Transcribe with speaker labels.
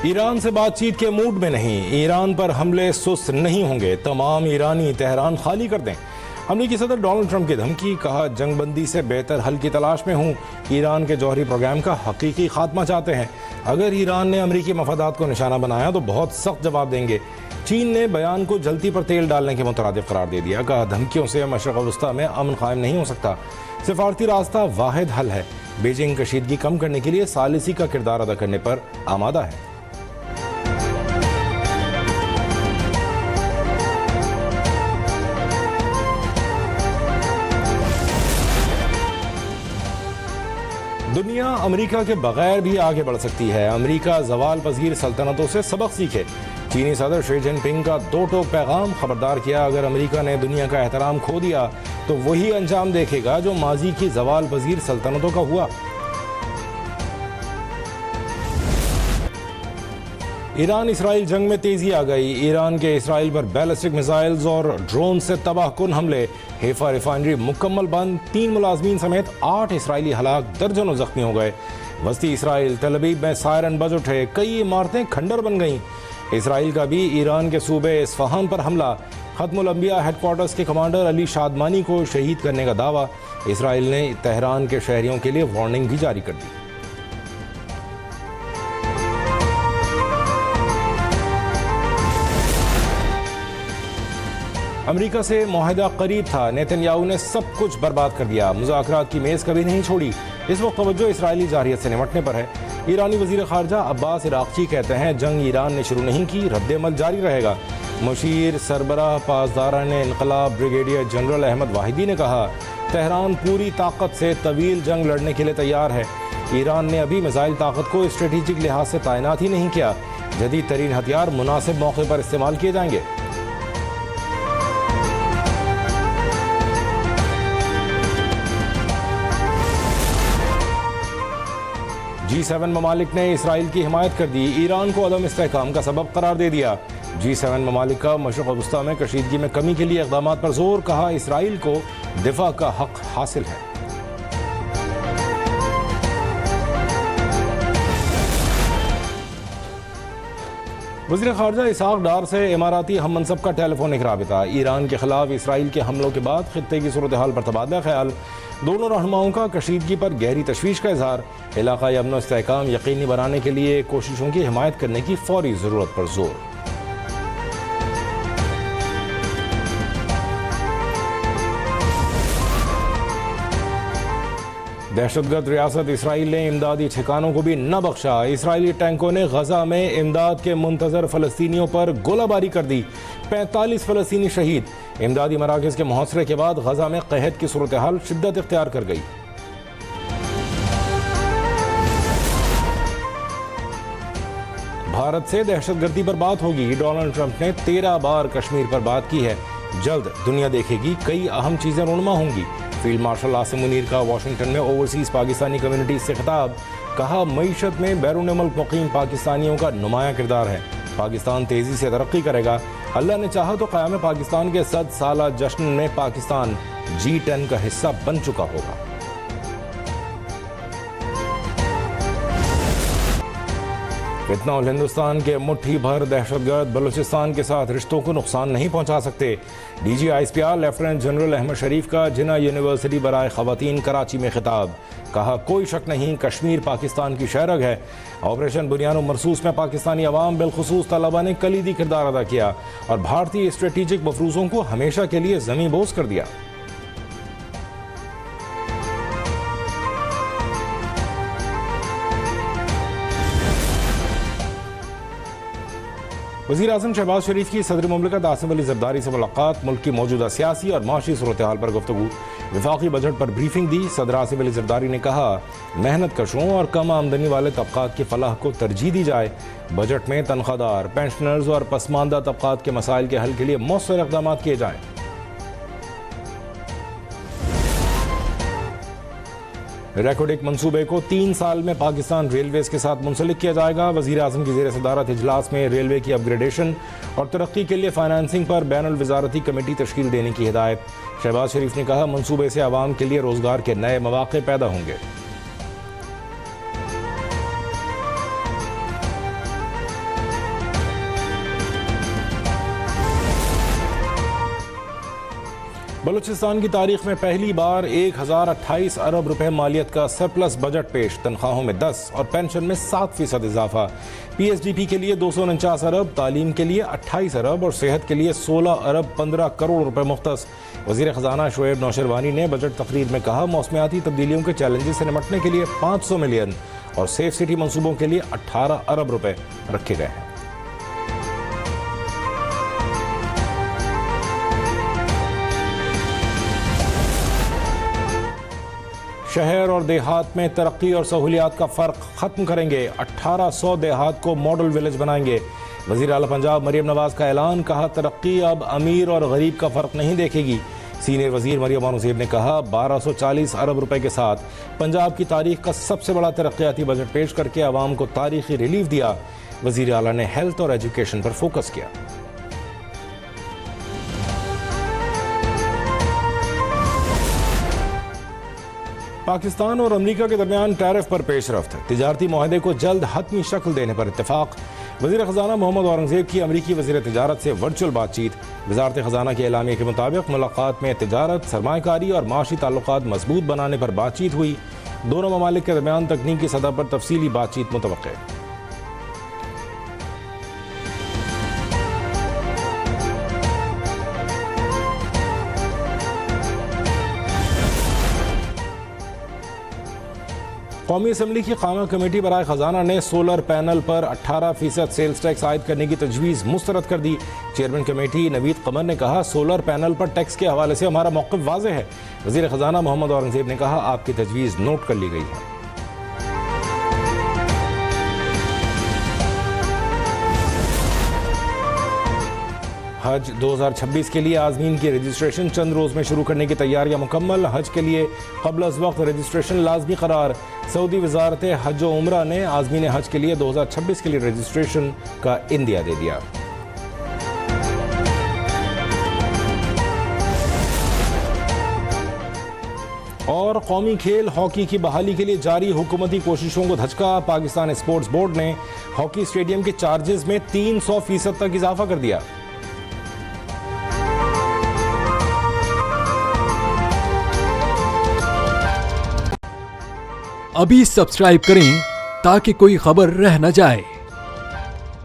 Speaker 1: Iran से बातचीत के मूड में नहीं, ईरान पर हमले सुस्त नहीं होंगे, तमाम ईरानी तेहरान खाली कर दें। अमेरिकी सदर डोनाल्ड ट्रंप की धमकी, कहा जंगबंदी से बेहतर हल की तलाश में हूँ, ईरान के जौहरी प्रोग्राम का हकीकी खात्मा चाहते हैं। अगर ईरान ने अमेरिकी मफादात को निशाना बनाया तो बहुत सख्त जवाब देंगे। चीन ने बयान को जलती पर तेल डालने के मुतरादिफ करार दे दिया, कहा धमकियों से मशरक़ वस्ता में अमन कायम नहीं हो सकता, सिफारती रास्ता वाहिद हल है। बीजिंग कशीदगी कम करने के लिए सालिसी का किरदार अदा करने पर आमादा है। दुनिया अमेरिका के बगैर भी आगे बढ़ सकती है, अमेरिका ज़वाल पजीर सल्तनतों से सबक सीखे। चीनी सदर शी जिनपिंग का दो टोक पैगाम, खबरदार किया अगर अमेरिका ने दुनिया का एहतराम खो दिया तो वही अंजाम देखेगा जो माजी की ज़वाल पजीर सल्तनतों का हुआ। ईरान इसराइल जंग में तेजी आ गई, ईरान के इसराइल पर बैलिस्टिक मिसाइल्स और ड्रोन से तबाहकुन हमले, हेफा रिफाइनरी मुकम्मल बंद, 3 मुलाजमीन समेत 8 इसराइली हलाक, दर्जनों जख्मी हो गए। वस्ती इसराइल तल अवीव में सायरन बज उठे, कई इमारतें खंडर बन गईं। इसराइल का भी ईरान के सूबे इस्फहान पर हमला, खत्मुल अंबिया हेडक्वार्टर्स के कमांडर अली शादमानी को शहीद करने का दावा। इसराइल ने तेहरान के शहरियों के लिए वार्निंग भी जारी कर दी। अमेरिका से मुआहदा करीब था, नेतन्याहू ने सब कुछ बर्बाद कर दिया, मुज़ाकरात की मेज़ कभी नहीं छोड़ी। इस वक्त तवज्जो इसराइली जारहियत से निपटने पर है। ईरानी वज़ीर ख़ारजा अब्बास इराक़ची कहते हैं जंग ईरान ने शुरू नहीं की, रद्द-ए-अमल जारी रहेगा। मुशीर सरबराह पासदारान इन्क़लाब ब्रिगेडियर जनरल अहमद वाहिदी ने कहा तेहरान पूरी ताकत से तवील जंग लड़ने के लिए तैयार है। ईरान ने अभी मिसाइल ताकत को स्ट्रेटेजिक लिहाज से तैनात ही नहीं किया, जदीद तरीन हथियार मुनासिब मौके पर इस्तेमाल किए जाएंगे। G7 ममालिक ने इसराइल की हिमायत कर दी, ईरान को अदम इस्तेहकाम का सबब करार दे दिया। G7 ममालिक का मशरक़ वस्ता में कशीदगी में कमी के लिए इक़दामात पर जोर, कहा इसराइल को दिफा का हक हासिल है। वज़ीर ख़ारजा इसहाक़ डार से इमाराती हम मनसब का टेलीफोनिक राबिता, ईरान के खिलाफ इसराइल के हमलों के बाद खित्ते की सूरत हाल पर तबादला ख्याल, दोनों रहनुमाओं का कशीदगी पर गहरी तशवीश का इजहार, इलाक़ाई अमन व इस्तेहकाम यकीनी बनाने के लिए कोशिशों की हिमायत करने की फौरी ज़रूरत पर जोर। दहशतगर्द रियासत इसराइल ने इमदादी ठिकानों को भी न बख्शा, इसराइली टैंकों ने गजा में इमदाद के मुंतजर फ़लस्तीनियों पर गोलाबारी कर दी, 45 फ़लस्तीनी शहीद। इमदादी मराकज़ के मुहासरे के बाद गजा में कहत की सूरत हाल शिद्दत इख्तियार कर गई। भारत से दहशतगर्दी पर बात होगी, डोनाल्ड ट्रंप ने 13 बार कश्मीर पर बात की है, जल्द दुनिया देखेगी कई अहम चीज़ें रूनुमा होंगी। फील्ड मार्शल आसिम मुनीर का वाशिंगटन में ओवरसीज़ पाकिस्तानी कम्युनिटी से खिताब, कहा मईशत में बैरून मुल्क मुकीम पाकिस्तानियों का नुमाया किरदार है, पाकिस्तान तेज़ी से तरक्की करेगा, अल्लाह ने चाहा तो क़याम पाकिस्तान के 100 साला जश्न में पाकिस्तान G10 का हिस्सा बन चुका होगा। फितना और हिंदुस्तान के मुट्ठी भर दहशतगर्द बलूचिस्तान के साथ रिश्तों को नुकसान नहीं पहुंचा सकते, DG ISPR lieutenant general Ahmed Sharif का जिन्ना यूनिवर्सिटी बराए ख़वातीन कराची में खिताब, कहा कोई शक नहीं कश्मीर पाकिस्तान की शहरग है। ऑपरेशन बुनियान मरसूस में पाकिस्तानी अवाम बिलखुसूस तलबा ने कलीदी किरदार अदा किया और भारतीय स्ट्रेटेजिक मफरूज़ों को हमेशा के लिए ज़मीं बोस कर दिया। वज़ीर आज़म शहबाज शरीफ की सदर मुमलिकत आसिफ अली ज़रदारी से मुलाकात, मुल्क की मौजूदा सियासी और माशी सूरत हाल पर गुफ्तगू, वफाकी बजट पर ब्रीफिंग दी। सदर आसिफ अली ज़रदारी ने कहा मेहनत कशों और कम आमदनी वाले तबक़ात की फलाह को तरजीह दी जाए, बजट में तनख्वाहदार, पेंशनर्स और पसमानदा तबक़ात के मसाइल के हल के लिए मौसर इक़दाम किए जाएँ। रेकोडिक मंसूबे को 3 साल में पाकिस्तान रेलवेज के साथ मुंसलिक किया जाएगा। वज़ीर आज़म की ज़ेर सदारत इजलास में रेलवे की अपग्रेडेशन और तरक्की के लिए फाइनेंसिंग पर बैनुल वज़ारती कमेटी तश्कील देने की हिदायत। शहबाज शरीफ ने कहा मंसूबे से आवाम के लिए रोज़गार के नए मौक़े पैदा होंगे। बलूचिस्तान की तारीख में पहली बार 1028 अरब रुपए मालियत का सरप्लस बजट पेश, तनख्वाहों में 10 और पेंशन में 7% इजाफा। PSDP के लिए 249 अरब, तालीम के लिए 28 अरब और सेहत के लिए 16 अरब 15 करोड़ रुपए मुख्तस। वज़ीर ख़जाना शोएब नौशरवानी ने बजट तकरीर में कहा, मौसमियाती तब्दीलियों के चैलेंजेस से निपटने के लिए 500 मिलियन और सेफ सिटी मंसूबों के लिए 18 अरब रुपए रखे गए हैं। शहर और देहात में तरक्की और सहूलियात का फ़र्क ख़त्म करेंगे, 1800 देहात को मॉडल विलेज बनाएंगे। वज़ीर आला पंजाब मरियम नवाज़ का ऐलान, कहा तरक्की अब अमीर और गरीब का फ़र्क नहीं देखेगी। सीनियर वज़ीर मरियम औरंगज़ेब ने कहा, 1240 अरब रुपए के साथ पंजाब की तारीख का सबसे बड़ा तरक्याती बजट पेश करके आवाम को तारीखी रिलीफ दिया। वज़ीर आला ने हेल्थ और एजुकेशन पर फोकस किया। पाकिस्तान और अमेरिका के दरमियान टैरिफ पर पेशरफ्त, तिजारती मुआहदे को जल्द हतमी शक्ल देने पर इत्तेफाक। वज़ीर ख़जाना मोहम्मद औरंगज़ेब की अमरीकी वज़ीर तिजारत से वर्चुअल बातचीत। वज़ारत ख़जाना के एलामिया के मुताबिक मुलाकात में तिजारत, सरमायाकारी और माशी ताल्लुकात मजबूत बनाने पर बातचीत हुई। दोनों ममालिक के दरमियान तकनीकी सतह पर तफसीली बातचीत मुतवक्के। कौमी असम्बली की कामा कमेटी बराए ख़जाना ने सोलर पैनल पर 18% सेल्स टैक्स आयद करने की तजवीज़ मुस्तरद कर दी। चेयरमैन कमेटी नवीद कमर ने कहा, सोलर पैनल पर टैक्स के हवाले से हमारा मौक़िफ़ वाज़ेह है। वज़ीर ख़जाना मोहम्मद औरंगज़ेब ने कहा, आपकी तजवीज़ नोट कर ली गई है। हज 2026 के लिए आज़मीन की रजिस्ट्रेशन चंद रोज़ में शुरू करने की तैयारियां मुकम्मल। हज के लिए क़ब्ल अज़ वक्त रजिस्ट्रेशन लाजमी करार। सऊदी वज़ारत हज व उम्रा ने आज़मीन हज के लिए 2026 के लिए रजिस्ट्रेशन का इंदिया दे दिया। और कौमी खेल हॉकी की बहाली के लिए जारी हुकूमती कोशिशों को धचका। पाकिस्तान स्पोर्ट्स बोर्ड ने हॉकी स्टेडियम के चार्जेस में 300% तक इजाफा कर दिया।
Speaker 2: अभी सब्सक्राइब करें ताकि कोई खबर रह न जाए।